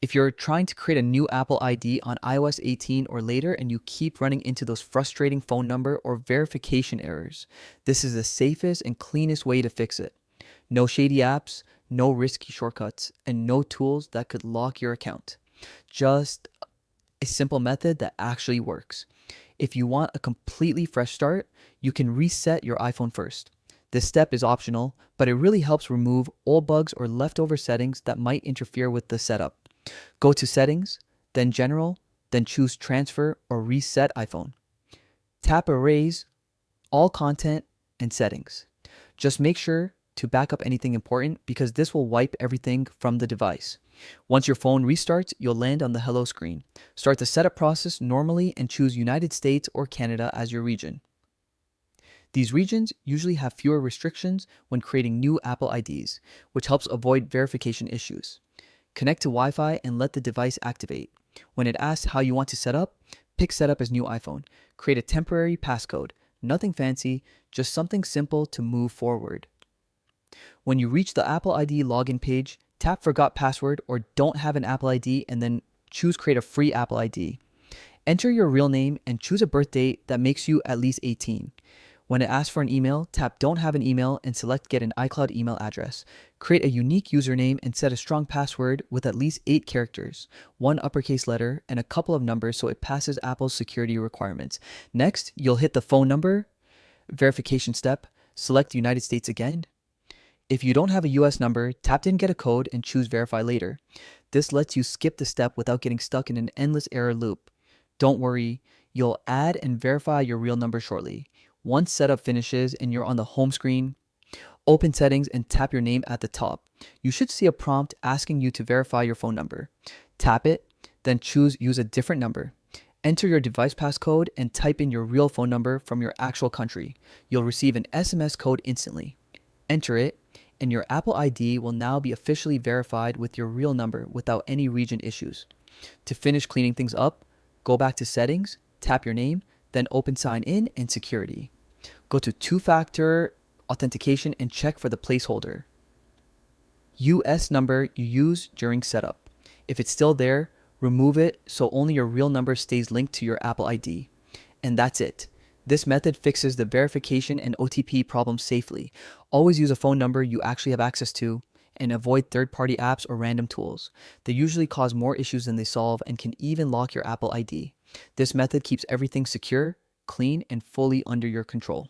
If you're trying to create a new Apple ID on iOS 18 or later and you keep running into those frustrating phone number or verification errors, this is the safest and cleanest way to fix it. No shady apps, no risky shortcuts, and no tools that could lock your account. Just a simple method that actually works. If you want a completely fresh start, you can reset your iPhone first. This step is optional, but it really helps remove old bugs or leftover settings that might interfere with the setup. Go to Settings, then General, then choose Transfer or Reset iPhone. Tap Erase all content and settings. Just make sure to back up anything important because this will wipe everything from the device. Once your phone restarts, you'll land on the Hello screen. Start the setup process normally and choose United States or Canada as your region. These regions usually have fewer restrictions when creating new Apple IDs, which helps avoid verification issues. Connect to Wi-Fi and let the device activate. When it asks how you want to set up, pick Setup as new iPhone. Create a temporary passcode. Nothing fancy, just something simple to move forward. When you reach the Apple ID login page, tap Forgot Password or Don't Have an Apple ID and then choose Create a free Apple ID. Enter your real name and choose a birth date that makes you at least 18. When it asks for an email, tap Don't Have an Email and select Get an iCloud email address. Create a unique username and set a strong password with at least 8 characters, 1 uppercase letter, and a couple of numbers so it passes Apple's security requirements. Next, you'll hit the phone number verification step, select United States again. If you don't have a US number, tap in Get a Code and choose Verify Later. This lets you skip the step without getting stuck in an endless error loop. Don't worry, you'll add and verify your real number shortly. Once setup finishes and you're on the home screen, open Settings and tap your name at the top. You should see a prompt asking you to verify your phone number. Tap it, then choose Use a different number. Enter your device passcode and type in your real phone number from your actual country. You'll receive an SMS code instantly. Enter it, and your Apple ID will now be officially verified with your real number without any region issues. To finish cleaning things up, go back to Settings, tap your name, then open Sign In and Security. Go to two-factor authentication and check for the placeholder US number you used during setup. If it's still there, remove it so only your real number stays linked to your Apple ID. And that's it. This method fixes the verification and OTP problems safely. Always use a phone number you actually have access to and avoid third-party apps or random tools. They usually cause more issues than they solve and can even lock your Apple ID. This method keeps everything secure, clean, and fully under your control.